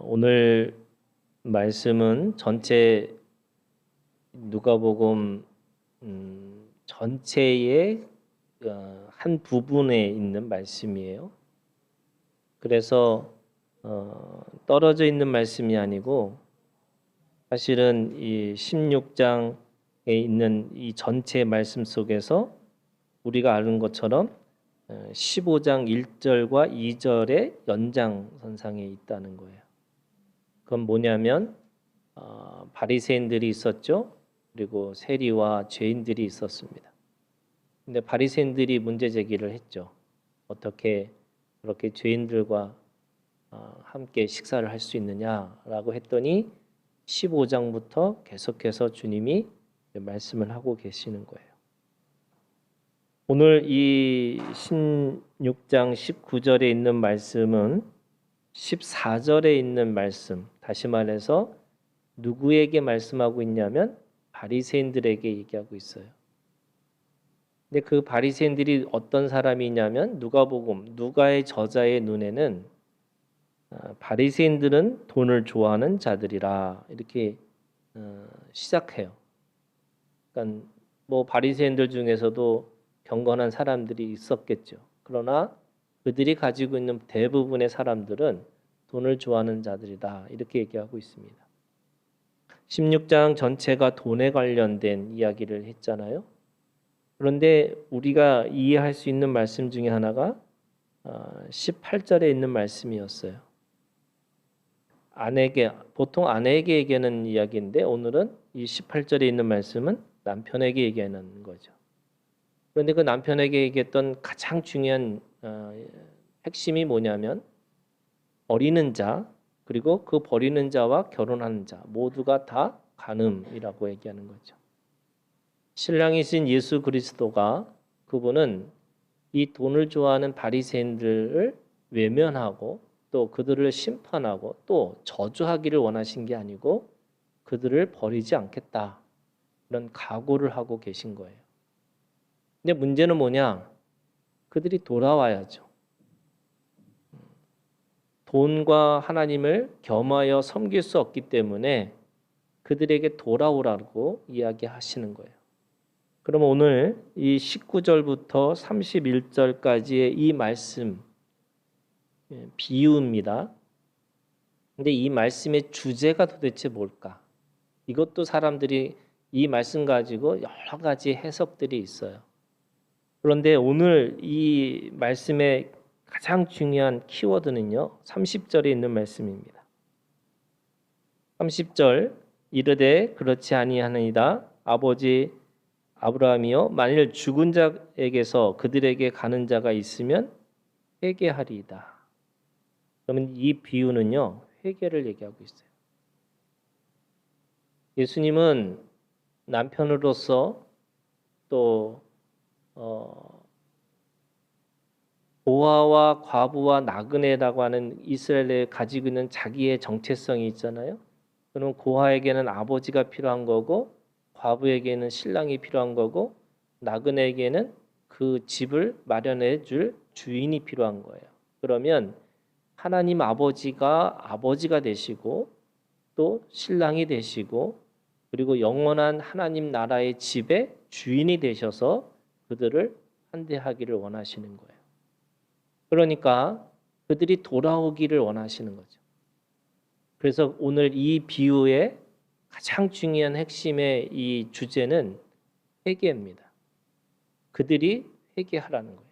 오늘 말씀은 전체 누가복음 전체의 한 부분에 있는 말씀이에요. 그래서 떨어져 있는 말씀이 아니고 사실은 이 16장에 있는 이 전체 말씀 속에서 우리가 아는 것처럼 15장 1절과 2절의 연장선상에 있다는 거예요. 그건 뭐냐면 바리새인들이 있었죠. 그리고 세리와 죄인들이 있었습니다. 근데 바리새인들이 문제 제기를 했죠. 어떻게 그렇게 죄인들과 함께 식사를 할 수 있느냐라고 했더니 15장부터 계속해서 주님이 말씀을 하고 계시는 거예요. 오늘 이 16장 19절에 있는 말씀은 14절에 있는 말씀, 다시 말해서 누구에게 말씀하고 있냐면 바리새인들에게 얘기하고 있어요. 근데 그 바리새인들이 어떤 사람이냐면 누가의 저자의 눈에는 바리새인들은 돈을 좋아하는 자들이라 이렇게 시작해요. 그러니까 뭐 바리새인들 중에서도 경건한 사람들이 있었겠죠. 그러나 그들이 가지고 있는 대부분의 사람들은 돈을 좋아하는 자들이다 이렇게 얘기하고 있습니다. 16장 전체가 돈에 관련된 이야기를 했잖아요. 그런데 우리가 이해할 수 있는 말씀 중에 하나가 18절에 있는 말씀이었어요. 보통 아내에게 얘기하는 이야기인데 오늘은 이 18절에 있는 말씀은 남편에게 얘기하는 거죠. 그런데 그 남편에게 얘기했던 가장 중요한 핵심이 뭐냐면 버리는 자 그리고 그 버리는 자와 결혼하는 자 모두가 다 간음이라고 얘기하는 거죠. 신랑이신 예수 그리스도가 그분은 이 돈을 좋아하는 바리새인들을 외면하고 또 그들을 심판하고 또 저주하기를 원하신 게 아니고 그들을 버리지 않겠다 그런 각오를 하고 계신 거예요. 근데 문제는 뭐냐? 그들이 돌아와야죠. 돈과 하나님을 겸하여 섬길 수 없기 때문에 그들에게 돌아오라고 이야기하시는 거예요. 그럼 오늘 이 19절부터 31절까지의 이 말씀 비유입니다. 근데 이 말씀의 주제가 도대체 뭘까? 이것도 사람들이 이 말씀 가지고 여러 가지 해석들이 있어요. 그런데 오늘 이 말씀의 가장 중요한 키워드는요. 30절에 있는 말씀입니다. 30절 이르되 그렇지 아니하느니라 아버지 아브라함이여 만일 죽은 자에게서 그들에게 가는 자가 있으면 회개하리이다. 그러면 이 비유는요. 회개를 얘기하고 있어요. 예수님은 남편으로서 또 고아와 과부와 나그네라고 하는 이스라엘에 가지고 있는 자기의 정체성이 있잖아요. 그럼 고아에게는 아버지가 필요한 거고 과부에게는 신랑이 필요한 거고 나그네에게는 그 집을 마련해 줄 주인이 필요한 거예요. 그러면 하나님 아버지가 되시고 또 신랑이 되시고 그리고 영원한 하나님 나라의 집의 주인이 되셔서 그들을 환대하기를 원하시는 거예요. 그러니까 그들이 돌아오기를 원하시는 거죠. 그래서 오늘 이 비유의 가장 중요한 핵심의 이 주제는 회개입니다. 그들이 회개하라는 거예요.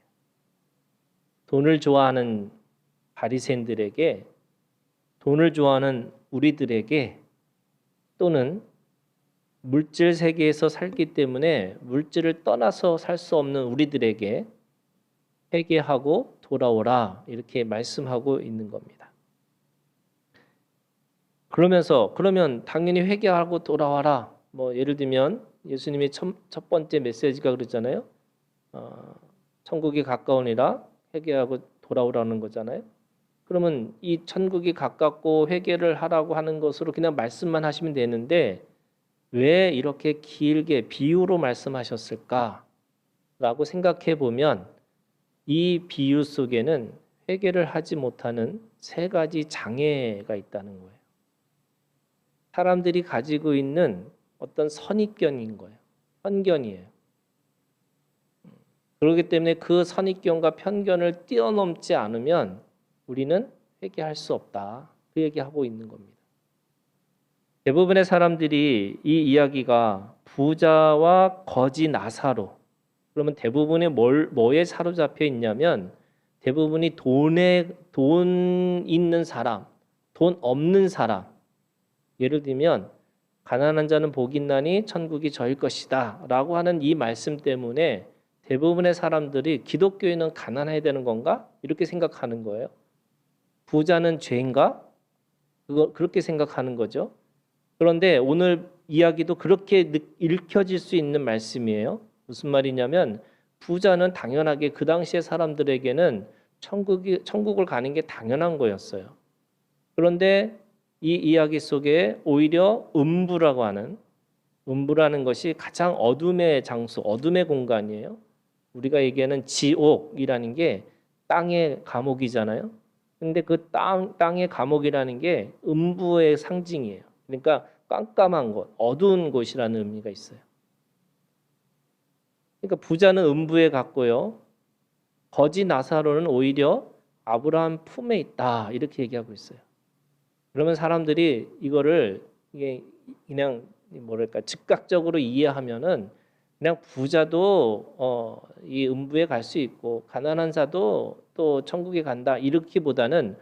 돈을 좋아하는 바리새인들에게 돈을 좋아하는 우리들에게 또는 물질 세계에서 살기 때문에 물질을 떠나서 살 수 없는 우리들에게 회개하고 돌아오라 이렇게 말씀하고 있는 겁니다. 그러면 당연히 회개하고 돌아와라. 뭐 예를 들면 예수님의 첫 번째 메시지가 그랬잖아요. 천국이 가까우니라 회개하고 돌아오라는 거잖아요. 그러면 이 천국이 가깝고 회개를 하라고 하는 것으로 그냥 말씀만 하시면 되는데 왜 이렇게 길게 비유로 말씀하셨을까라고 생각해 보면 이 비유 속에는 회개를 하지 못하는 세 가지 장애가 있다는 거예요. 사람들이 가지고 있는 어떤 선입견인 거예요. 편견이에요. 그렇기 때문에 그 선입견과 편견을 뛰어넘지 않으면 우리는 회개할 수 없다. 그 얘기하고 있는 겁니다. 대부분의 사람들이 이 이야기가 부자와 거지 나사로, 그러면 대부분이 뭐에 사로잡혀 있냐면 대부분이 돈 있는 사람, 돈 없는 사람. 예를 들면 가난한 자는 복이 있나니 천국이 저일 것이다 라고 하는 이 말씀 때문에 대부분의 사람들이 기독교인은 가난해야 되는 건가? 이렇게 생각하는 거예요. 부자는 죄인가? 그렇게 생각하는 거죠. 그런데 오늘 이야기도 그렇게 읽혀질 수 있는 말씀이에요. 무슨 말이냐면 부자는 당연하게 그 당시의 사람들에게는 천국을 가는 게 당연한 거였어요. 그런데 이 이야기 속에 오히려 음부라는 것이 가장 어둠의 장소, 어둠의 공간이에요. 우리가 얘기하는 지옥이라는 게 땅의 감옥이잖아요. 근데 그 땅의 감옥이라는 게 음부의 상징이에요. 그러니까 깜깜한 곳, 어두운 곳이라는 의미가 있어요. 그러니까 부자는 음부에 갔고요. 거지 나사로는 오히려 아브라함 품에 있다. 이렇게 얘기하고 있어요. 그러면 사람들이 이게 그냥 뭐랄까 즉각적으로 이해하면은 그냥 부자도 이 음부에 갈 수 있고 가난한 자도 또 천국에 간다 이렇기보다는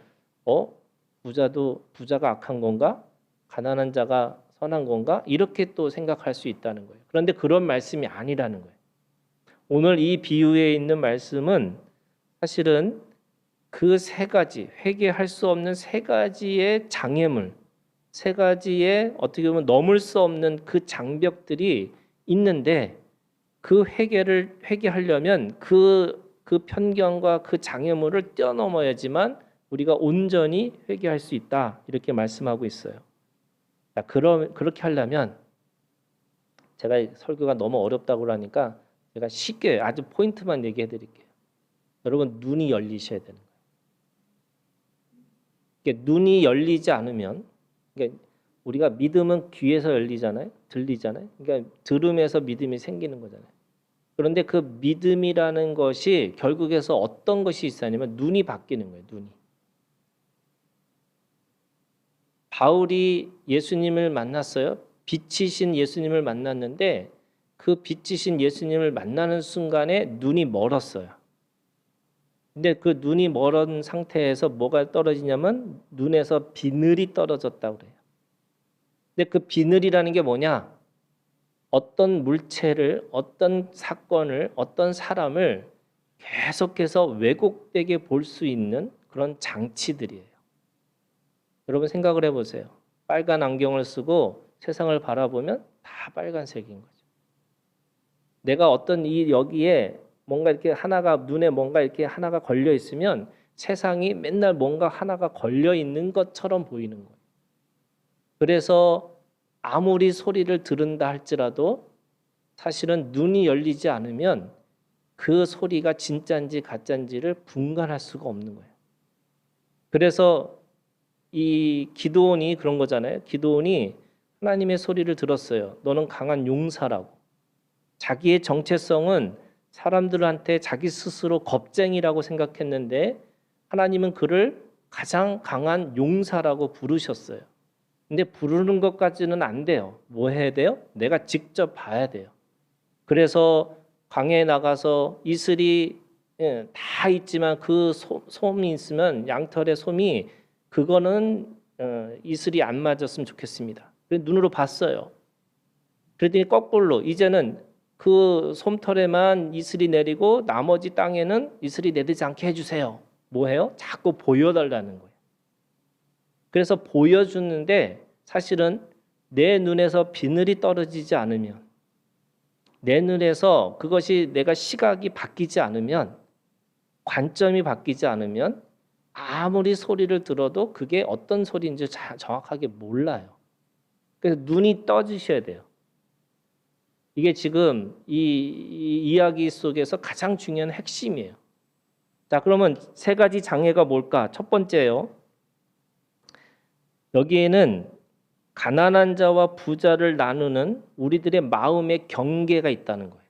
부자가 악한 건가? 가난한 자가 선한 건가? 이렇게 또 생각할 수 있다는 거예요. 그런데 그런 말씀이 아니라는 거예요. 오늘 이 비유에 있는 말씀은 사실은 그 세 가지, 회개할 수 없는 세 가지의 장애물, 세 가지의 어떻게 보면 넘을 수 없는 그 장벽들이 있는데 그 회개하려면 그 편견과 그 장애물을 뛰어넘어야지만 우리가 온전히 회개할 수 있다. 이렇게 말씀하고 있어요. 자, 그렇게 하려면 제가 설교가 너무 어렵다고 그러니까 제가 쉽게 아주 포인트만 얘기해 드릴게요. 여러분 눈이 열리셔야 되는 거예요. 눈이 열리지 않으면 우리가 믿음은 귀에서 열리잖아요. 들리잖아요. 그러니까 들음에서 믿음이 생기는 거잖아요. 그런데 그 믿음이라는 것이 결국에서 어떤 것이 있었냐면 눈이 바뀌는 거예요. 눈이. 바울이 예수님을 만났어요. 빛이신 예수님을 만났는데 그 빛이신 예수님을 만나는 순간에 눈이 멀었어요. 근데 그 눈이 멀은 상태에서 뭐가 떨어지냐면 눈에서 비늘이 떨어졌다고 그래요. 근데 그 비늘이라는 게 뭐냐? 어떤 물체를, 어떤 사건을, 어떤 사람을 계속해서 왜곡되게 볼 수 있는 그런 장치들이에요. 여러분 생각을 해보세요. 빨간 안경을 쓰고 세상을 바라보면 다 빨간색인 거죠. 내가 여기에 뭔가 이렇게 눈에 뭔가 이렇게 하나가 걸려 있으면 세상이 맨날 뭔가 하나가 걸려 있는 것처럼 보이는 거예요. 그래서 아무리 소리를 들은다 할지라도 사실은 눈이 열리지 않으면 그 소리가 진짜인지 가짜인지를 분간할 수가 없는 거예요. 그래서 이 기드온이 그런 거잖아요. 기드온이 하나님의 소리를 들었어요. 너는 강한 용사라고. 자기의 정체성은 사람들한테 자기 스스로 겁쟁이라고 생각했는데 하나님은 그를 가장 강한 용사라고 부르셨어요. 근데 부르는 것까지는 안 돼요. 뭐 해야 돼요? 내가 직접 봐야 돼요. 그래서 강에 나가서 이슬이 다 있지만 그 솜이 있으면 양털의 솜이 그거는 이슬이 안 맞았으면 좋겠습니다. 그래서 눈으로 봤어요. 그랬더니 거꾸로 이제는 그 솜털에만 이슬이 내리고 나머지 땅에는 이슬이 내리지 않게 해주세요. 뭐해요? 자꾸 보여달라는 거예요. 그래서 보여주는데 사실은 내 눈에서 비늘이 떨어지지 않으면 내 눈에서 그것이 내가 시각이 바뀌지 않으면 관점이 바뀌지 않으면 아무리 소리를 들어도 그게 어떤 소리인지 정확하게 몰라요. 그래서 눈이 떠지셔야 돼요. 이게 지금 이 이야기 속에서 가장 중요한 핵심이에요. 자, 그러면 세 가지 장애가 뭘까? 첫 번째요. 여기에는 가난한 자와 부자를 나누는 우리들의 마음의 경계가 있다는 거예요.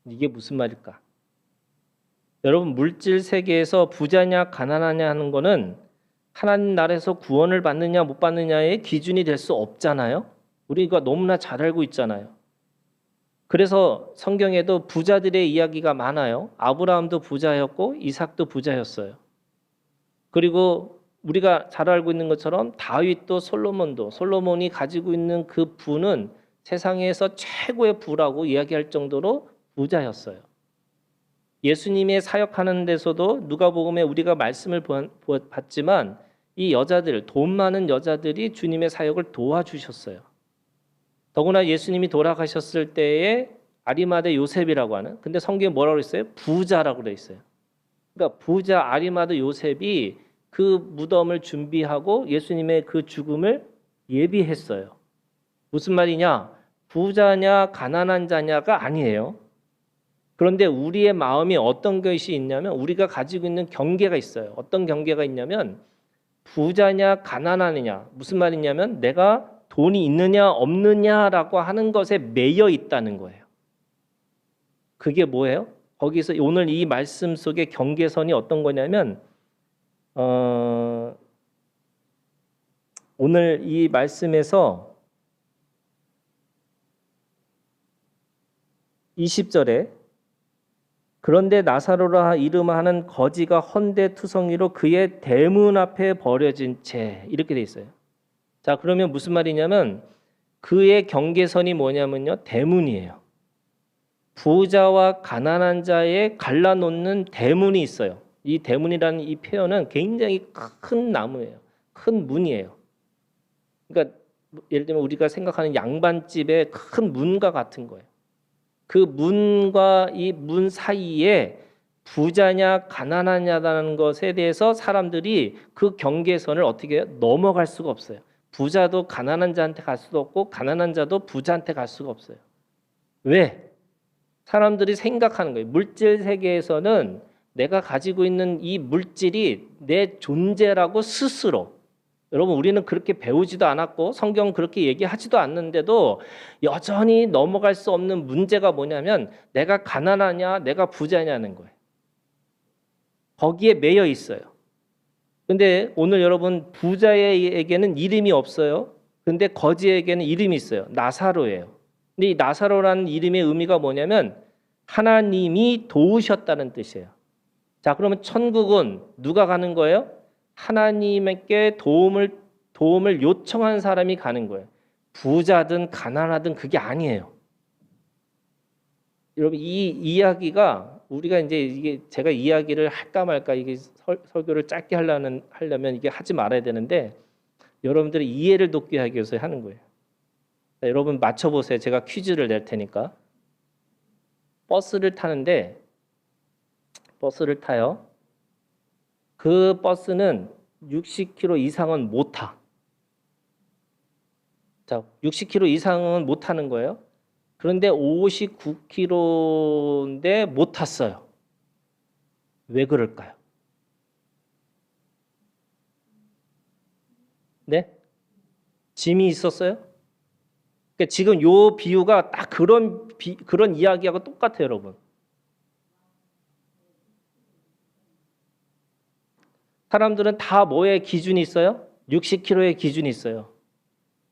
이게 무슨 말일까? 여러분, 물질 세계에서 부자냐 가난하냐 하는 거는 하나님 나라에서 구원을 받느냐 못 받느냐의 기준이 될 수 없잖아요. 우리가 너무나 잘 알고 있잖아요. 그래서 성경에도 부자들의 이야기가 많아요. 아브라함도 부자였고 이삭도 부자였어요. 그리고 우리가 잘 알고 있는 것처럼 다윗도 솔로몬이 가지고 있는 그 부는 세상에서 최고의 부라고 이야기할 정도로 부자였어요. 예수님의 사역하는 데서도 누가복음에 우리가 말씀을 봤지만 이 여자들, 돈 많은 여자들이 주님의 사역을 도와주셨어요. 더구나 예수님이 돌아가셨을 때에 아리마대 요셉이라고 하는, 근데 성경에 뭐라고 했어요? 부자라고 되어 있어요. 그러니까 부자 아리마대 요셉이 그 무덤을 준비하고 예수님의 그 죽음을 예비했어요. 무슨 말이냐? 부자냐 가난한 자냐가 아니에요. 그런데 우리의 마음이 어떤 것이 있냐면 우리가 가지고 있는 경계가 있어요. 어떤 경계가 있냐면 부자냐 가난하느냐, 무슨 말이냐면 내가 돈이 있느냐 없느냐라고 하는 것에 매여 있다는 거예요. 그게 뭐예요? 거기서 오늘 이 말씀 속의 경계선이 어떤 거냐면 오늘 이 말씀에서 20절에 그런데 나사로라 이름하는 거지가 헌데투성이로 그의 대문 앞에 버려진 채, 이렇게 돼 있어요. 자, 그러면 무슨 말이냐면 그의 경계선이 뭐냐면요, 대문이에요. 부자와 가난한 자에 갈라놓는 대문이 있어요. 이 대문이라는 이 표현은 굉장히 큰 나무예요. 큰 문이에요. 그러니까 예를 들면 우리가 생각하는 양반집의 큰 문과 같은 거예요. 그 문과 이 문 사이에 부자냐 가난하냐라는 것에 대해서 사람들이 그 경계선을 어떻게 해요? 넘어갈 수가 없어요. 부자도 가난한 자한테 갈 수도 없고 가난한 자도 부자한테 갈 수가 없어요. 왜? 사람들이 생각하는 거예요. 물질 세계에서는 내가 가지고 있는 이 물질이 내 존재라고 스스로, 여러분 우리는 그렇게 배우지도 않았고 성경은 그렇게 얘기하지도 않는데도 여전히 넘어갈 수 없는 문제가 뭐냐면 내가 가난하냐 내가 부자냐는 거예요. 거기에 매여 있어요. 근데 오늘 여러분 부자에게는 이름이 없어요. 근데 거지에게는 이름이 있어요. 나사로예요. 근데 이 나사로라는 이름의 의미가 뭐냐면 하나님이 도우셨다는 뜻이에요. 자, 그러면 천국은 누가 가는 거예요? 하나님께 도움을 요청한 사람이 가는 거예요. 부자든 가난하든 그게 아니에요. 여러분 이 이야기가 우리가 이제 이게 제가 이야기를 할까 말까 이게 설교를 짧게 하려면 이게 하지 말아야 되는데 여러분들의 이해를 돕기 하기 위해서 하는 거예요. 자, 여러분 맞춰보세요. 제가 퀴즈를 낼 테니까. 버스를 타는데 버스를 타요. 그 버스는 60km 이상은 못 타. 자, 60km 이상은 못 타는 거예요. 그런데 59km인데 못 탔어요. 왜 그럴까요? 네? 짐이 있었어요? 그러니까 지금 요 비유가 딱 그런 이야기하고 똑같아요, 여러분. 사람들은 다 뭐의 기준이 있어요? 60km의 기준이 있어요.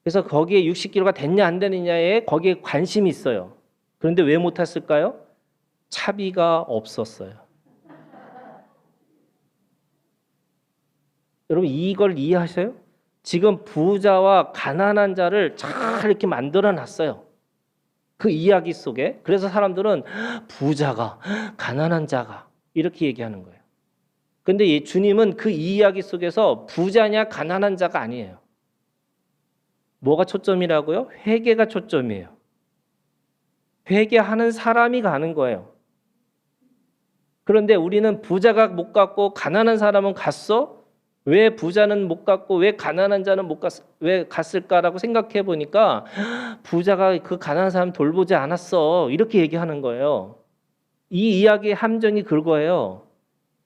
그래서 거기에 60km가 됐냐 안 되느냐에 거기에 관심이 있어요. 그런데 왜 못 탔을까요? 차비가 없었어요. 여러분 이걸 이해하셔요? 지금 부자와 가난한 자를 잘 이렇게 만들어 놨어요. 그 이야기 속에. 그래서 사람들은 부자가 가난한 자가 이렇게 얘기하는 거예요. 근데 주님은 그 이야기 속에서 부자냐 가난한 자가 아니에요. 뭐가 초점이라고요? 회개가 초점이에요. 회개하는 사람이 가는 거예요. 그런데 우리는 부자가 못 갔고 가난한 사람은 갔어? 왜 부자는 못 갔고 왜 가난한 자는 왜 갔을까라고 생각해 보니까 부자가 그 가난한 사람 돌보지 않았어. 이렇게 얘기하는 거예요. 이 이야기의 함정이 그거예요.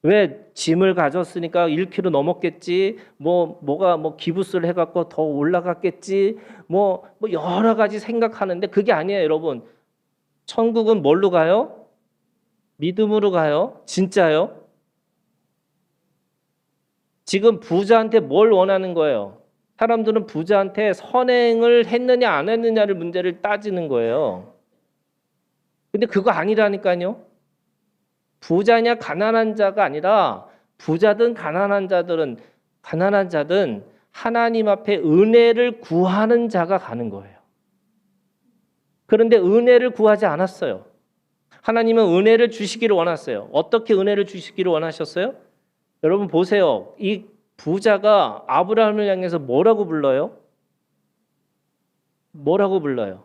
왜 짐을 가졌으니까 1kg 넘었겠지. 뭐가 기부스를 해갖고 더 올라갔겠지. 뭐 여러 가지 생각하는데 그게 아니에요, 여러분. 천국은 뭘로 가요? 믿음으로 가요. 진짜요? 지금 부자한테 뭘 원하는 거예요? 사람들은 부자한테 선행을 했느냐 안 했느냐를 문제를 따지는 거예요. 근데 그거 아니라니까요. 부자냐 가난한 자가 아니라 부자든 가난한 자든 하나님 앞에 은혜를 구하는 자가 가는 거예요. 그런데 은혜를 구하지 않았어요. 하나님은 은혜를 주시기를 원하셨어요. 어떻게 은혜를 주시기를 원하셨어요? 여러분 보세요. 이 부자가 아브라함을 향해서 뭐라고 불러요? 뭐라고 불러요?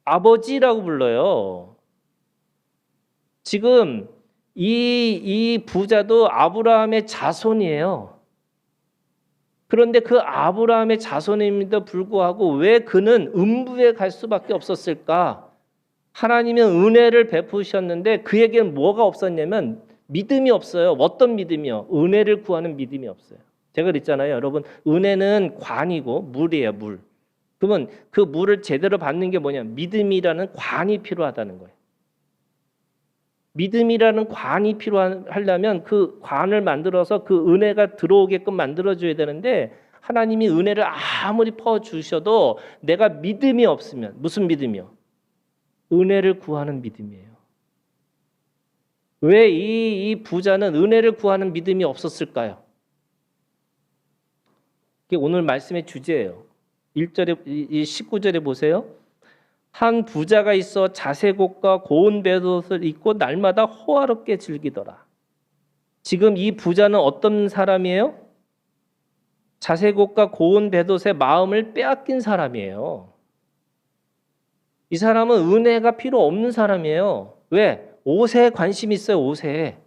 아버지라고 불러요. 지금 이 부자도 아브라함의 자손이에요. 그런데 그 아브라함의 자손임에도 불구하고 왜 그는 음부에 갈 수밖에 없었을까? 하나님은 은혜를 베푸셨는데 그에게는 뭐가 없었냐면 믿음이 없어요. 어떤 믿음이요? 은혜를 구하는 믿음이 없어요. 제가 그랬잖아요. 여러분, 은혜는 관이고 물이에요, 물. 그러면 그 물을 제대로 받는 게 뭐냐? 믿음이라는 관이 필요하다는 거예요. 믿음이라는 관이 필요하려면 그 관을 만들어서 그 은혜가 들어오게끔 만들어줘야 되는데 하나님이 은혜를 아무리 퍼주셔도 내가 믿음이 없으면 무슨 믿음이요? 은혜를 구하는 믿음이에요. 왜 이 부자는 은혜를 구하는 믿음이 없었을까요? 이게 오늘 말씀의 주제예요. 1절에 19절에 보세요. 한 부자가 있어 자색옷과 고운 벨옷을 입고 날마다 호화롭게 즐기더라. 지금 이 부자는 어떤 사람이에요? 자색옷과 고운 벨옷의 마음을 빼앗긴 사람이에요. 이 사람은 은혜가 필요 없는 사람이에요. 왜? 옷에 관심이 있어요. 옷에.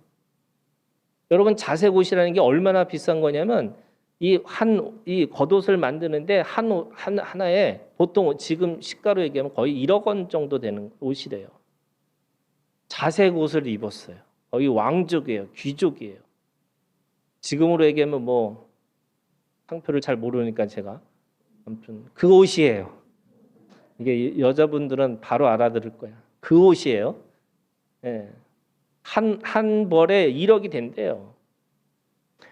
여러분 자색옷이라는 게 얼마나 비싼 거냐면 이 겉옷을 만드는데 하나에 보통 지금 시가로 얘기하면 거의 1억 원 정도 되는 옷이래요. 자색 옷을 입었어요. 거의 왕족이에요. 귀족이에요. 지금으로 얘기하면 상표를 잘 모르니까 제가 아무튼 그 옷이에요. 이게 여자분들은 바로 알아들을 거야. 그 옷이에요. 예. 한 벌에 1억이 된대요.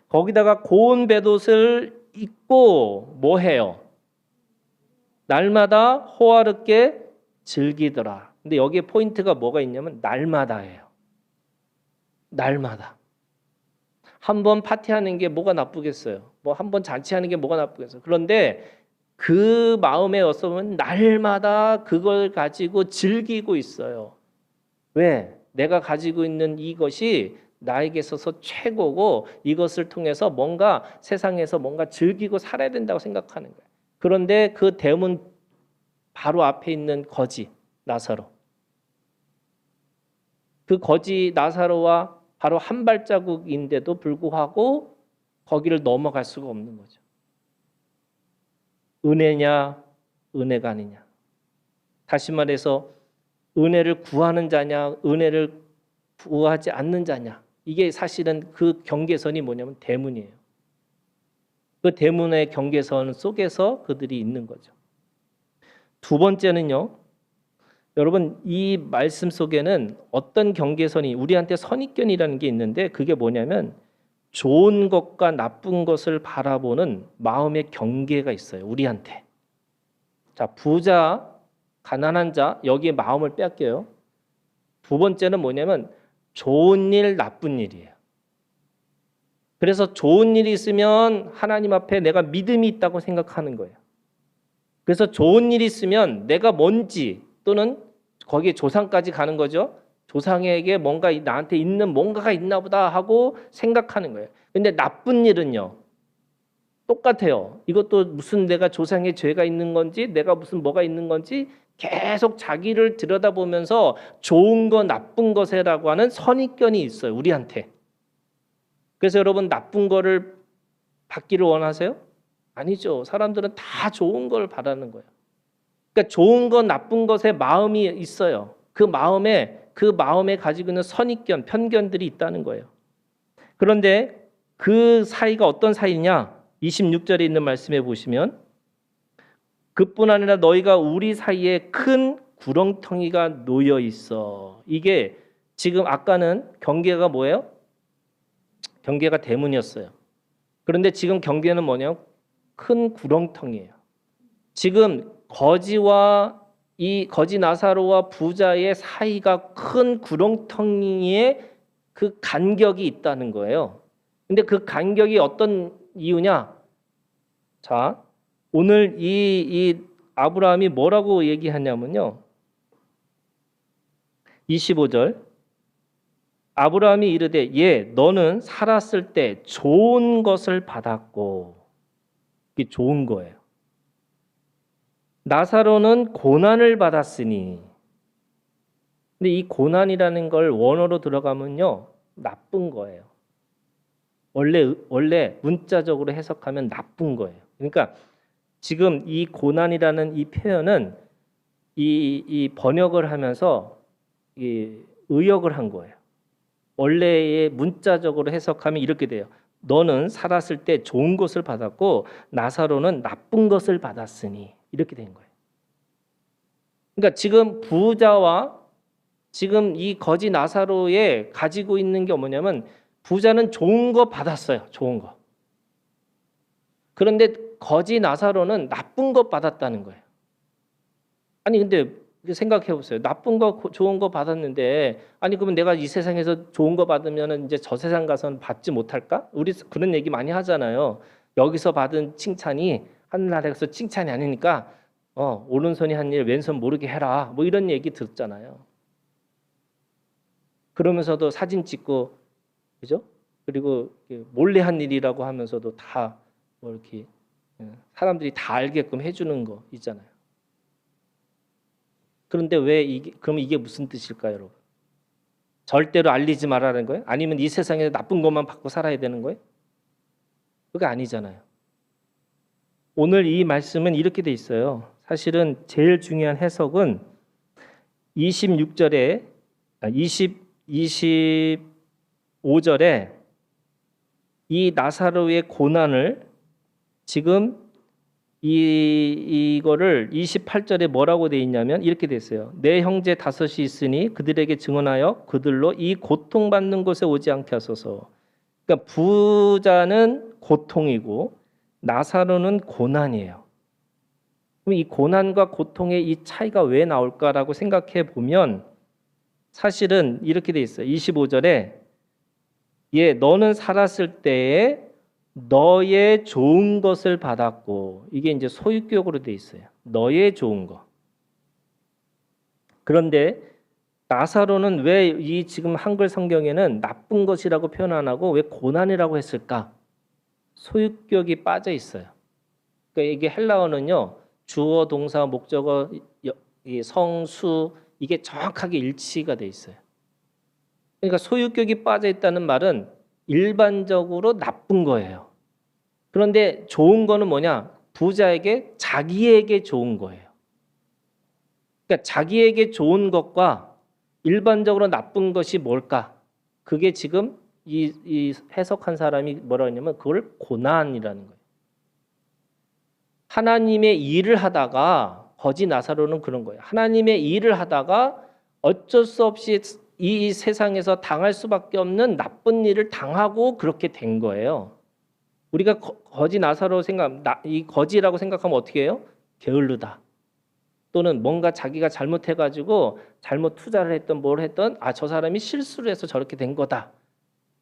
거기다가 고운 벨옷을 입고 뭐 해요? 날마다 호화롭게 즐기더라. 근데 여기에 포인트가 뭐가 있냐면 날마다예요. 날마다. 한 번 파티하는 게 뭐가 나쁘겠어요? 한 번 잔치하는 게 뭐가 나쁘겠어요? 그런데 그 마음에 어서면 날마다 그걸 가지고 즐기고 있어요. 왜? 내가 가지고 있는 이것이 나에게 있어서 최고고 이것을 통해서 세상에서 뭔가 즐기고 살아야 된다고 생각하는 거예요. 그런데 그 대문 바로 앞에 있는 거지 나사로. 그 거지 나사로와 바로 한 발자국인데도 불구하고 거기를 넘어갈 수가 없는 거죠. 은혜냐 은혜가 아니냐. 다시 말해서 은혜를 구하는 자냐 은혜를 구하지 않는 자냐. 이게 사실은 그 경계선이 뭐냐면 대문이에요. 그 대문의 경계선 속에서 그들이 있는 거죠. 두 번째는요. 여러분 이 말씀 속에는 어떤 경계선이 우리한테 선입견이라는 게 있는데 그게 뭐냐면 좋은 것과 나쁜 것을 바라보는 마음의 경계가 있어요. 우리한테. 자, 부자, 가난한 자 여기에 마음을 빼앗겨요. 두 번째는 뭐냐면 좋은 일, 나쁜 일이에요. 그래서 좋은 일이 있으면 하나님 앞에 내가 믿음이 있다고 생각하는 거예요. 그래서 좋은 일이 있으면 내가 뭔지 또는 거기에 조상까지 가는 거죠. 조상에게 뭔가 나한테 있는 뭔가가 있나 보다 하고 생각하는 거예요. 근데 나쁜 일은요. 똑같아요. 이것도 무슨 내가 조상의 죄가 있는 건지 내가 무슨 뭐가 있는 건지 계속 자기를 들여다보면서 좋은 거 나쁜 것이라고 하는 선입견이 있어요. 우리한테. 그래서 여러분 나쁜 거를 받기를 원하세요? 아니죠. 사람들은 다 좋은 걸 바라는 거예요. 그러니까 좋은 것 나쁜 것에 마음이 있어요. 그 마음에 가지고 있는 선입견, 편견들이 있다는 거예요. 그런데 그 사이가 어떤 사이냐? 26절에 있는 말씀에 보시면 그뿐 아니라 너희가 우리 사이에 큰 구렁텅이가 놓여 있어. 이게 지금 아까는 경계가 뭐예요? 경계가 대문이었어요. 그런데 지금 경계는 뭐냐? 큰 구렁텅이에요. 지금 거지와 이 거지 나사로와 부자의 사이가 큰 구렁텅이에 그 간격이 있다는 거예요. 근데 그 간격이 어떤 이유냐? 자, 오늘 이 아브라함이 뭐라고 얘기하냐면요. 25절. 아브라함이 이르되 너는 살았을 때 좋은 것을 받았고, 이게 좋은 거예요. 나사로는 고난을 받았으니. 근데 이 고난이라는 걸 원어로 들어가면요, 나쁜 거예요. 원래 문자적으로 해석하면 나쁜 거예요. 그러니까 지금 이 고난이라는 이 표현은 이 번역을 하면서 의역을 한 거예요. 원래의 문자적으로 해석하면 이렇게 돼요. 너는 살았을 때 좋은 것을 받았고 나사로는 나쁜 것을 받았으니, 이렇게 된 거예요. 그러니까 지금 부자와 지금 이 거지 나사로에 가지고 있는 게 뭐냐면, 부자는 좋은 거 받았어요. 좋은 거. 그런데 거지 나사로는 나쁜 거 받았다는 거예요. 아니 근데 생각해 보세요. 나쁜 거 좋은 거 받았는데, 아니 그러면 내가 이 세상에서 좋은 거 받으면 이제 저 세상 가서는 받지 못할까? 우리 그런 얘기 많이 하잖아요. 여기서 받은 칭찬이 하늘나라에서 칭찬이 아니니까 오른손이 한 일 왼손 모르게 해라. 뭐 이런 얘기 듣잖아요. 그러면서도 사진 찍고, 그죠? 그리고 몰래 한 일이라고 하면서도 다 뭐 이렇게 사람들이 다 알게끔 해주는 거 있잖아요. 그런데 그럼 이게 무슨 뜻일까요, 여러분? 절대로 알리지 말라는 거예요? 아니면 이 세상에 나쁜 것만 받고 살아야 되는 거예요? 그게 아니잖아요. 오늘 이 말씀은 이렇게 돼 있어요. 사실은 제일 중요한 해석은 26절에 25절에 이 나사로의 고난을 지금 이거를 28절에 뭐라고 돼 있냐면 이렇게 돼 있어요. 내 형제 다섯이 있으니 그들에게 증언하여 그들로 이 고통받는 곳에 오지 않게 하소서. 그러니까 부자는 고통이고 나사로는 고난이에요. 그럼 이 고난과 고통의 이 차이가 왜 나올까라고 생각해 보면 사실은 이렇게 돼 있어요. 25절에 너는 살았을 때에 너의 좋은 것을 받았고, 이게 이제 소유격으로 돼 있어요. 너의 좋은 거. 그런데 나사로는 왜 이 지금 한글 성경에는 나쁜 것이라고 표현 안 하고 왜 고난이라고 했을까? 소유격이 빠져 있어요. 그러니까 이게 헬라어는요, 주어, 동사, 목적어, 성수 이게 정확하게 일치가 돼 있어요. 그러니까 소유격이 빠져 있다는 말은 일반적으로 나쁜 거예요. 그런데 좋은 거는 뭐냐? 부자에게 자기에게 좋은 거예요. 그러니까 자기에게 좋은 것과 일반적으로 나쁜 것이 뭘까? 그게 지금 이 해석한 사람이 뭐라고 했냐면 그걸 고난이라는 거예요. 하나님의 일을 하다가 거지 나사로는 그런 거예요. 하나님의 일을 하다가 어쩔 수 없이 이 세상에서 당할 수밖에 없는 나쁜 일을 당하고 그렇게 된 거예요. 우리가 거지 나사로 이 거지라고 생각하면 어떻게 해요? 게을르다. 또는 뭔가 자기가 잘못해가지고 잘못 투자를 했던 뭘 했던 저 사람이 실수를 해서 저렇게 된 거다.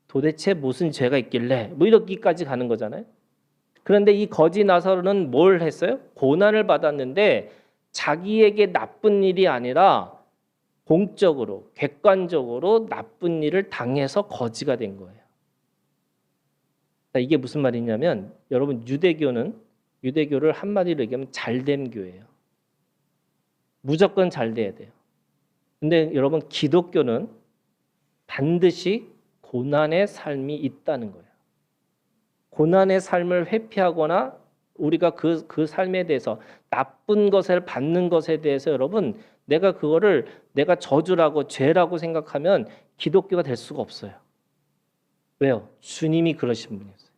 도대체 무슨 죄가 있길래 뭐 이렇게까지 가는 거잖아요. 그런데 이 거지 나사로는 뭘 했어요? 고난을 받았는데 자기에게 나쁜 일이 아니라 공적으로 객관적으로 나쁜 일을 당해서 거지가 된 거예요. 이게 무슨 말이냐면 여러분 유대교를 한마디로 얘기하면 잘된 교회예요. 무조건 잘 돼야 돼요. 근데 여러분 기독교는 반드시 고난의 삶이 있다는 거예요. 고난의 삶을 회피하거나 우리가 그 삶에 대해서 나쁜 것을 받는 것에 대해서 여러분 내가 저주라고 죄라고 생각하면 기독교가 될 수가 없어요. 왜요? 주님이 그러신 분이었어요.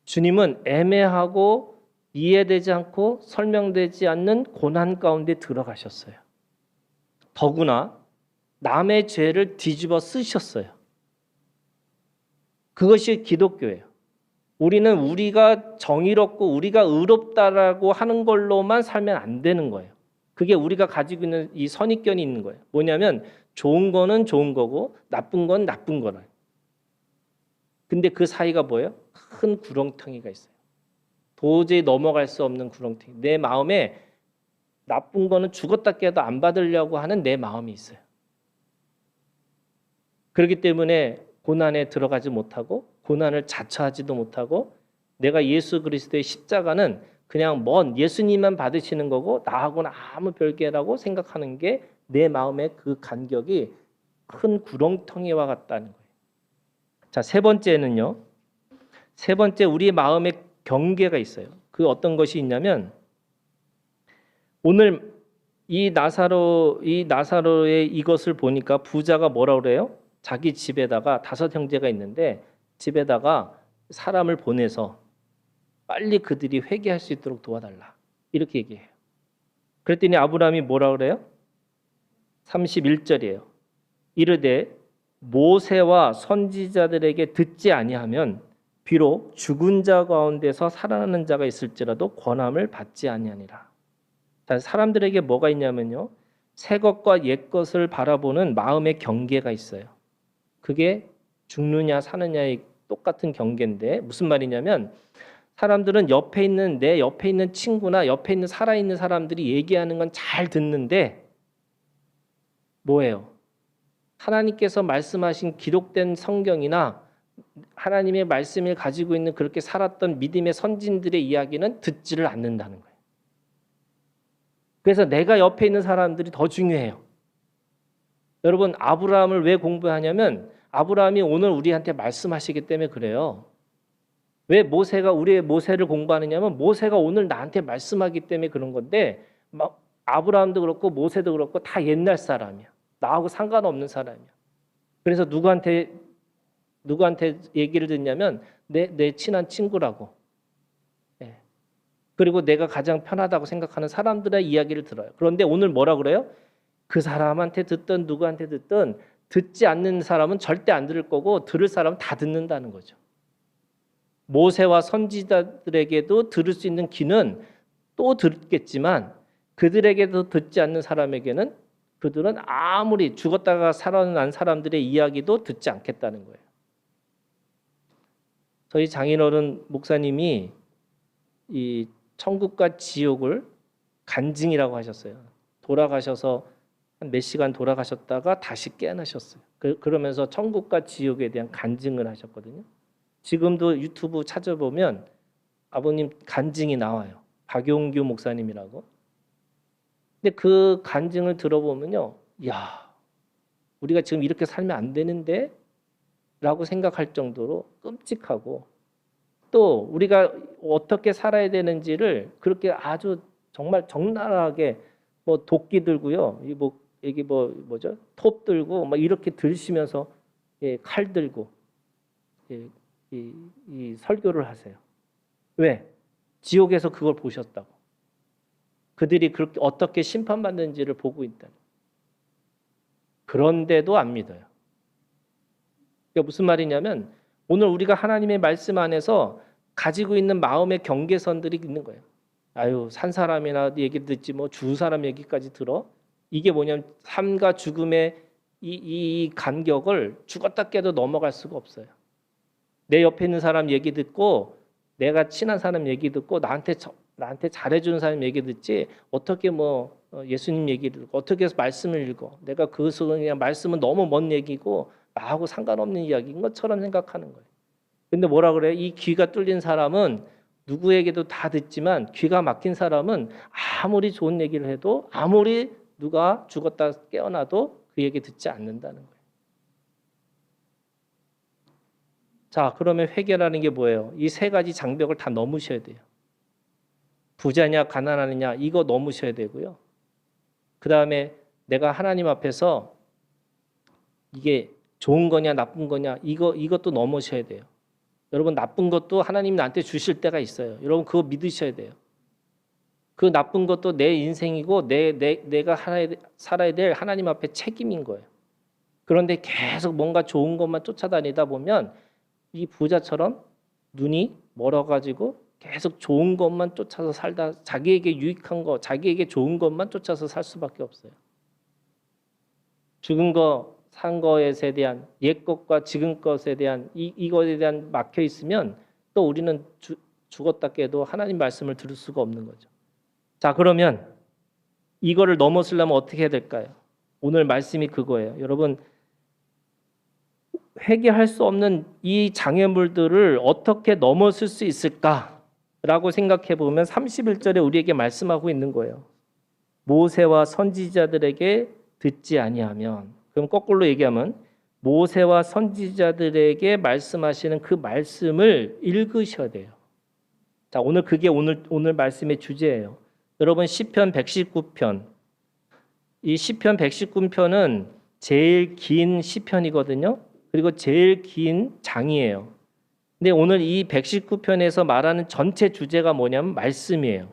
주님은 애매하고 이해되지 않고 설명되지 않는 고난 가운데 들어가셨어요. 더구나 남의 죄를 뒤집어 쓰셨어요. 그것이 기독교예요. 우리는 우리가 정의롭고 우리가 의롭다라고 하는 걸로만 살면 안 되는 거예요. 그게 우리가 가지고 있는 이 선입견이 있는 거예요. 뭐냐면 좋은 거는 좋은 거고 나쁜 건 나쁜 거라. 근데 그 사이가 뭐예요? 큰 구렁텅이가 있어요. 도저히 넘어갈 수 없는 구렁텅이. 내 마음에 나쁜 거는 죽었다 깨도 안 받으려고 하는 내 마음이 있어요. 그렇기 때문에 고난에 들어가지 못하고 고난을 자처하지도 못하고 내가 예수 그리스도의 십자가는 그냥 먼 예수님만 받으시는 거고 나하고는 아무 별개라고 생각하는 게 내 마음의 그 간격이 큰 구렁텅이와 같다는 거예요. 자, 세 번째는요. 세 번째 우리의 마음의 경계가 있어요. 그 어떤 것이 있냐면 오늘 이 나사로의 이것을 보니까 부자가 뭐라 그래요? 자기 집에다가 5 형제가 있는데 집에다가 사람을 보내서 빨리 그들이 회개할 수 있도록 도와달라. 이렇게 얘기해요. 그랬더니 아브라함이 뭐라 그래요? 31절이에요. 이르되 모세와 선지자들에게 듣지 아니하면 비록 죽은 자 가운데서 살아나는 자가 있을지라도 권함을 받지 아니하니라. 자, 사람들에게 뭐가 있냐면요. 새 것과 옛 것을 바라보는 마음의 경계가 있어요. 그게 죽느냐 사느냐의 똑같은 경계인데 무슨 말이냐면 사람들은 내 옆에 있는 친구나 옆에 있는 살아있는 사람들이 얘기하는 건 잘 듣는데 뭐예요? 하나님께서 말씀하신 기록된 성경이나 하나님의 말씀을 가지고 있는 그렇게 살았던 믿음의 선진들의 이야기는 듣지를 않는다는 거예요. 그래서 내가 옆에 있는 사람들이 더 중요해요. 여러분 아브라함을 왜 공부하냐면 아브라함이 오늘 우리한테 말씀하시기 때문에 그래요. 왜 우리의 모세를 공부하느냐면 모세가 오늘 나한테 말씀하기 때문에 그런 건데 아브라함도 그렇고 모세도 그렇고 다 옛날 사람이야. 나하고 상관없는 사람이야. 그래서 누구한테 얘기를 듣냐면 내 친한 친구라고. 예. 그리고 내가 가장 편하다고 생각하는 사람들의 이야기를 들어요. 그런데 오늘 뭐라 그래요? 그 사람한테 듣든 누구한테 듣든 듣지 않는 사람은 절대 안 들을 거고 들을 사람은 다 듣는다는 거죠. 모세와 선지자들에게도 들을 수 있는 귀는 또 듣겠지만 그들에게도 듣지 않는 사람에게는 그들은 아무리 죽었다가 살아난 사람들의 이야기도 듣지 않겠다는 거예요. 저희 장인어른 목사님이 이 천국과 지옥을 간증이라고 하셨어요. 돌아가셔서 한 몇 시간 돌아가셨다가 다시 깨어나셨어요. 그러면서 천국과 지옥에 대한 간증을 하셨거든요. 지금도 유튜브 찾아보면 아버님 간증이 나와요. 박용규 목사님이라고. 근데 그 간증을 들어보면요. 야, 우리가 지금 이렇게 살면 안 되는데? 라고 생각할 정도로 끔찍하고 또 우리가 어떻게 살아야 되는지를 그렇게 아주 정말 적나라하게 뭐 도끼 들고요. 이게 뭐죠? 톱 들고 막 이렇게 들시면서 칼 들고 이 설교를 하세요. 왜? 지옥에서 그걸 보셨다고. 그들이 그렇게 어떻게 심판받는지를 보고 있다. 그런데도 안 믿어요. 그러니까 무슨 말이냐면 오늘 우리가 하나님의 말씀 안에서 가지고 있는 마음의 경계선들이 있는 거예요. 아유, 산 사람이나 얘기 듣지 뭐 죽은 사람 얘기까지 들어. 이게 뭐냐면 삶과 죽음의 이 간격을 죽었다 깨도 넘어갈 수가 없어요. 내 옆에 있는 사람 얘기 듣고 내가 친한 사람 얘기 듣고 나한테 잘해주는 사람 얘기 듣지 어떻게 예수님 얘기를 듣고 어떻게 해서 말씀을 읽어. 내가 그것은 그냥 말씀은 너무 먼 얘기고 나하고 상관없는 이야기인 것처럼 생각하는 거예요. 근데 뭐라 그래요? 이 귀가 뚫린 사람은 누구에게도 다 듣지만 귀가 막힌 사람은 아무리 좋은 얘기를 해도 아무리 누가 죽었다 깨어나도 그 얘기 듣지 않는다는 거예요. 자, 그러면 회개라는 게 뭐예요? 이 3가지 장벽을 다 넘으셔야 돼요. 부자냐 가난하느냐 이거 넘으셔야 되고요. 그 다음에 내가 하나님 앞에서 이게 좋은 거냐 나쁜 거냐 이것도 넘으셔야 돼요. 여러분 나쁜 것도 하나님이 나한테 주실 때가 있어요. 여러분 그거 믿으셔야 돼요. 그 나쁜 것도 내 인생이고 내가 살아야 될 하나님 앞에 책임인 거예요. 그런데 계속 뭔가 좋은 것만 쫓아다니다 보면 이 부자처럼 눈이 멀어가지고 계속 좋은 것만 쫓아서 살다 자기에게 유익한 거, 자기에게 좋은 것만 쫓아서 살 수밖에 없어요. 죽은 거, 산 것에 대한 옛 것과 지금 것에 대한 이것에 대한 막혀 있으면 또 우리는 죽었다 깨도 하나님 말씀을 들을 수가 없는 거죠. 자, 그러면 이거를 넘어서려면 어떻게 해야 될까요? 오늘 말씀이 그거예요. 여러분 회개할 수 없는 이 장애물들을 어떻게 넘어설 수 있을까라고 생각해 보면 31절에 우리에게 말씀하고 있는 거예요. 모세와 선지자들에게 듣지 아니하면, 그럼 거꾸로 얘기하면 모세와 선지자들에게 말씀하시는 그 말씀을 읽으셔야 돼요. 자, 오늘 그게 오늘 말씀의 주제예요. 여러분 시편 119편, 이 시편 119편은 제일 긴 시편이거든요. 그리고 제일 긴 장이에요. 근데 오늘 이 119편에서 말하는 전체 주제가 뭐냐면 말씀이에요.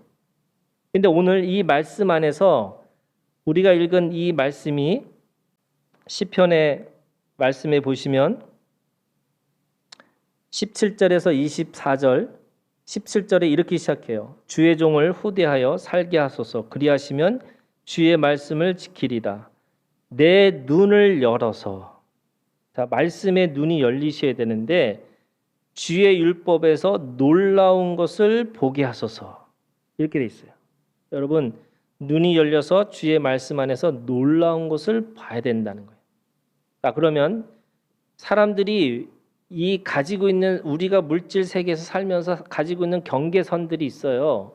근데 오늘 이 말씀 안에서 우리가 읽은 이 말씀이 시편의 말씀에 보시면 17절에서 24절, 17절에 이렇게 시작해요. 주의 종을 후대하여 살게 하소서. 그리하시면 주의 말씀을 지키리다. 내 눈을 열어서. 자, 말씀의 눈이 열리셔야 되는데 주의 율법에서 놀라운 것을 보게 하소서. 이렇게 돼 있어요. 여러분 눈이 열려서 주의 말씀 안에서 놀라운 것을 봐야 된다는 거예요. 자, 그러면 사람들이 이 가지고 있는 우리가 물질 세계에서 살면서 가지고 있는 경계선들이 있어요.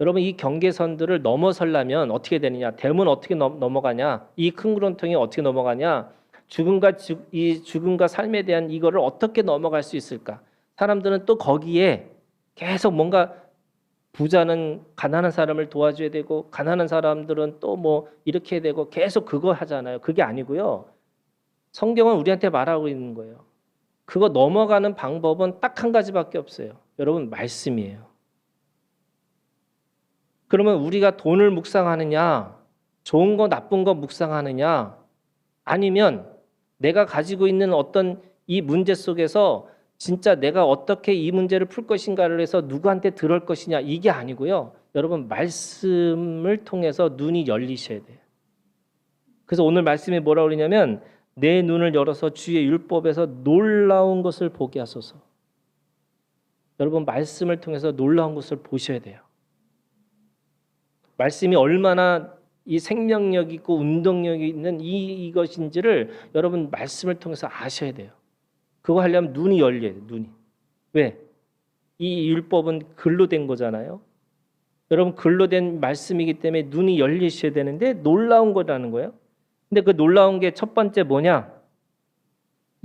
여러분 이 경계선들을 넘어서려면 어떻게 되느냐? 댐은 어떻게 넘어가냐? 이 큰 구렁텅이 어떻게 넘어가냐? 죽음과 삶에 대한 이거를 어떻게 넘어갈 수 있을까? 사람들은 또 거기에 계속 뭔가 부자는 가난한 사람을 도와줘야 되고 가난한 사람들은 또 뭐 이렇게 되고 계속 그거 하잖아요. 그게 아니고요. 성경은 우리한테 말하고 있는 거예요. 그거 넘어가는 방법은 딱 한 가지밖에 없어요. 여러분 말씀이에요. 그러면 우리가 돈을 묵상하느냐, 좋은 거 나쁜 거 묵상하느냐, 아니면 내가 가지고 있는 어떤 이 문제 속에서 진짜 내가 어떻게 이 문제를 풀 것인가를 해서 누구한테 들을 것이냐 이게 아니고요. 여러분 말씀을 통해서 눈이 열리셔야 돼요. 그래서 오늘 말씀이 뭐라고 그러냐면 내 눈을 열어서 주의 율법에서 놀라운 것을 보게 하소서. 여러분 말씀을 통해서 놀라운 것을 보셔야 돼요. 말씀이 얼마나 이 생명력 있고 운동력이 있는 이것인지를 여러분 말씀을 통해서 아셔야 돼요. 그거 하려면 눈이 열려야 돼요. 눈이. 왜? 이 율법은 글로 된 거잖아요. 여러분 글로 된 말씀이기 때문에 눈이 열리셔야 되는데 놀라운 거라는 거예요. 근데 그 놀라운 게 첫 번째 뭐냐?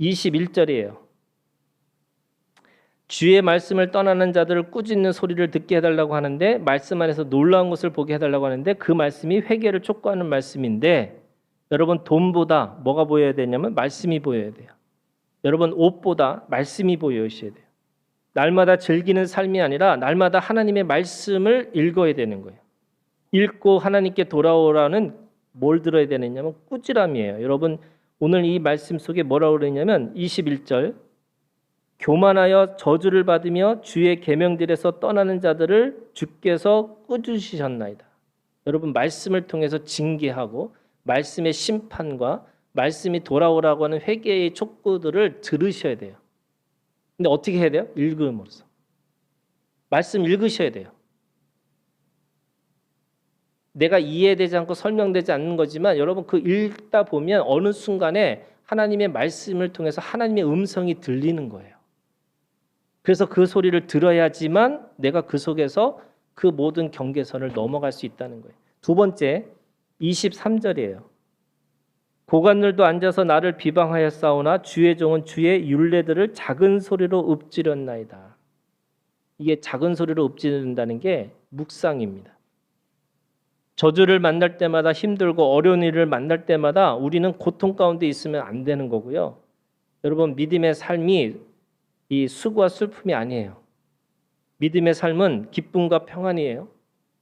21절이에요. 주의 말씀을 떠나는 자들을 꾸짖는 소리를 듣게 해달라고 하는데 말씀 안에서 놀라운 것을 보게 해달라고 하는데 그 말씀이 회개를 촉구하는 말씀인데 여러분 돈보다 뭐가 보여야 되냐면 말씀이 보여야 돼요. 여러분 옷보다 말씀이 보여야 돼요. 날마다 즐기는 삶이 아니라 날마다 하나님의 말씀을 읽어야 되는 거예요. 읽고 하나님께 돌아오라는 뭘 들어야 되느냐면 꾸지람이에요. 여러분 오늘 이 말씀 속에 뭐라고 그러냐면 21절 교만하여 저주를 받으며 주의 계명들에서 떠나는 자들을 주께서 꾸짖으셨나이다. 여러분 말씀을 통해서 징계하고 말씀의 심판과 말씀이 돌아오라고 하는 회개의 촉구들을 들으셔야 돼요. 근데 어떻게 해야 돼요? 읽음으로써. 말씀 읽으셔야 돼요. 내가 이해되지 않고 설명되지 않는 거지만 여러분 그 읽다 보면 어느 순간에 하나님의 말씀을 통해서 하나님의 음성이 들리는 거예요. 그래서 그 소리를 들어야지만 내가 그 속에서 그 모든 경계선을 넘어갈 수 있다는 거예요. 두 번째 23절이에요. 고관들도 앉아서 나를 비방하여 싸우나 주의 종은 주의 율례들을 작은 소리로 읊지렸나이다. 이게 작은 소리로 읊지른다는 게 묵상입니다. 저주를 만날 때마다 힘들고 어려운 일을 만날 때마다 우리는 고통 가운데 있으면 안 되는 거고요. 여러분 믿음의 삶이 이 수고와 슬픔이 아니에요. 믿음의 삶은 기쁨과 평안이에요.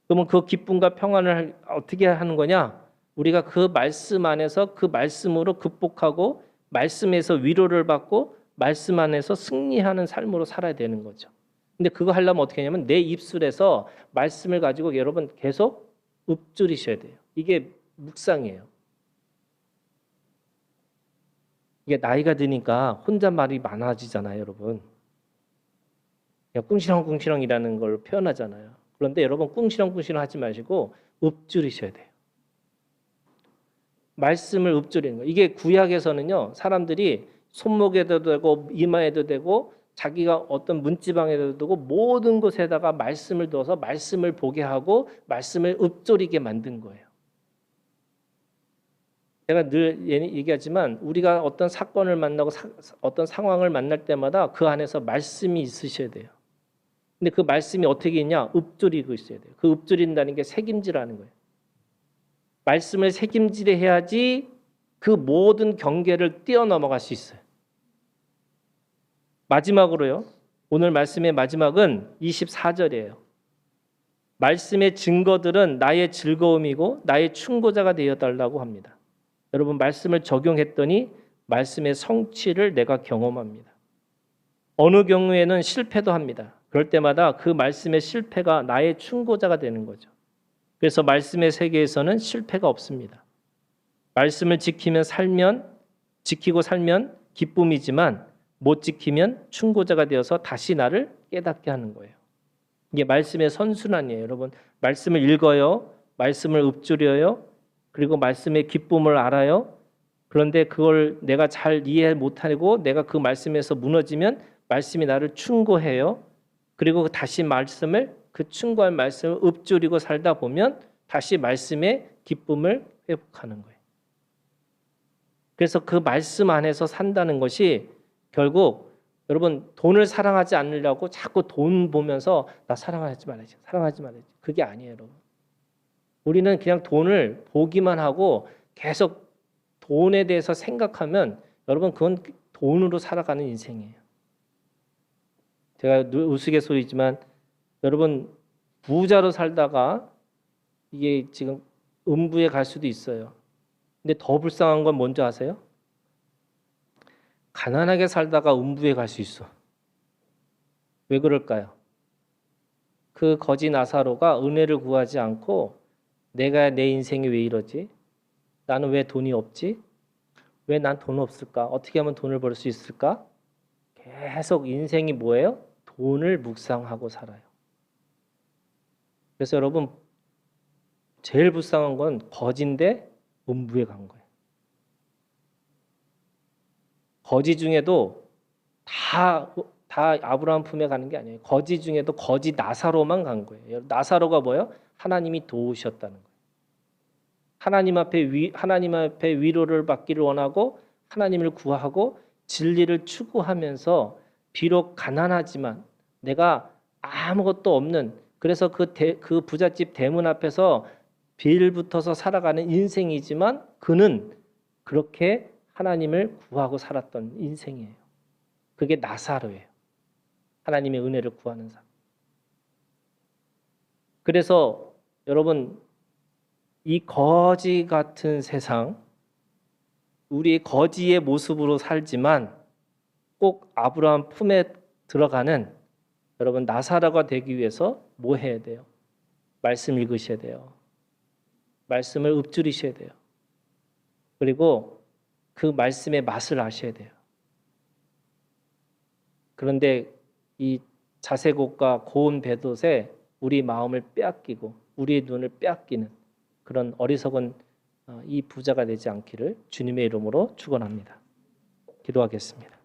그러면 그 기쁨과 평안을 어떻게 하는 거냐? 우리가 그 말씀 안에서 그 말씀으로 극복하고 말씀에서 위로를 받고 말씀 안에서 승리하는 삶으로 살아야 되는 거죠. 근데 그거 하려면 어떻게 하냐면 내 입술에서 말씀을 가지고 여러분 계속 읊조리셔야 돼요. 이게 묵상이에요. 이게 나이가 드니까 혼잣말이 많아지잖아요, 여러분. 그냥 꿍시렁꿍시렁이라는 걸 표현하잖아요. 그런데 여러분 꿍시렁꿍시렁 하지 마시고 읊조리셔야 돼요. 말씀을 읊조리는 거예요. 이게 구약에서는요, 사람들이 손목에도 되고 이마에도 되고 자기가 어떤 문지방에도 되고 모든 곳에다가 말씀을 둬서 말씀을 보게 하고 말씀을 읊조리게 만든 거예요. 제가 늘 얘기하지만 우리가 어떤 사건을 만나고 어떤 상황을 만날 때마다 그 안에서 말씀이 있으셔야 돼요. 근데 그 말씀이 어떻게 있냐? 읊조리고 있어야 돼요. 그 읊조린다는 게 새김질하는 거예요. 말씀을 새김질해 해야지 그 모든 경계를 뛰어넘어갈 수 있어요. 마지막으로요. 오늘 말씀의 마지막은 24절이에요. 말씀의 증거들은 나의 즐거움이고 나의 충고자가 되어달라고 합니다. 여러분 말씀을 적용했더니 말씀의 성취를 내가 경험합니다. 어느 경우에는 실패도 합니다. 그럴 때마다 그 말씀의 실패가 나의 충고자가 되는 거죠. 그래서 말씀의 세계에서는 실패가 없습니다. 말씀을 지키고 살면 기쁨이지만 못 지키면 충고자가 되어서 다시 나를 깨닫게 하는 거예요. 이게 말씀의 선순환이에요. 여러분 말씀을 읽어요. 말씀을 읊조려요. 그리고 말씀의 기쁨을 알아요. 그런데 그걸 내가 잘 이해 못하고 내가 그 말씀에서 무너지면 말씀이 나를 충고해요. 그리고 다시 그 충고한 말씀을 읊조리고 살다 보면 다시 말씀의 기쁨을 회복하는 거예요. 그래서 그 말씀 안에서 산다는 것이 결국 여러분 돈을 사랑하지 않으려고 자꾸 돈 보면서 나 사랑하지 말아야지. 그게 아니에요, 여러분. 우리는 그냥 돈을 보기만 하고 계속 돈에 대해서 생각하면 여러분 그건 돈으로 살아가는 인생이에요. 제가 우스갯소리지만 여러분 부자로 살다가 이게 지금 음부에 갈 수도 있어요. 근데 더 불쌍한 건 뭔지 아세요? 가난하게 살다가 음부에 갈 수 있어. 왜 그럴까요? 그 거지 나사로가 은혜를 구하지 않고 내가 내 인생이 왜 이러지? 나는 왜 돈이 없지? 왜 난 돈 없을까? 어떻게 하면 돈을 벌 수 있을까? 계속 인생이 뭐예요? 돈을 묵상하고 살아요. 그래서 여러분 제일 불쌍한 건 거지인데 음부에 간 거예요. 거지 중에도 다 아브라함 품에 가는 게 아니에요. 거지 중에도 거지 나사로만 간 거예요. 나사로가 뭐예요? 하나님이 도우셨다는 거예요. 하나님 앞에 위로를 받기를 원하고 하나님을 구하고 진리를 추구하면서 비록 가난하지만 내가 아무것도 없는 그래서 그 부잣집 대문 앞에서 빌 붙어서 살아가는 인생이지만 그는 그렇게 하나님을 구하고 살았던 인생이에요. 그게 나사로예요. 하나님의 은혜를 구하는 삶. 그래서 여러분 이 거지 같은 세상 우리 거지의 모습으로 살지만 꼭 아브라함 품에 들어가는 여러분 나사로가 되기 위해서 뭐 해야 돼요? 말씀 읽으셔야 돼요. 말씀을 읊조리셔야 돼요. 그리고 그 말씀의 맛을 아셔야 돼요. 그런데 이 자색옷과 고운 벳옷에 우리 마음을 빼앗기고 우리의 눈을 빼앗기는 그런 어리석은 이 부자가 되지 않기를 주님의 이름으로 축원합니다. 기도하겠습니다.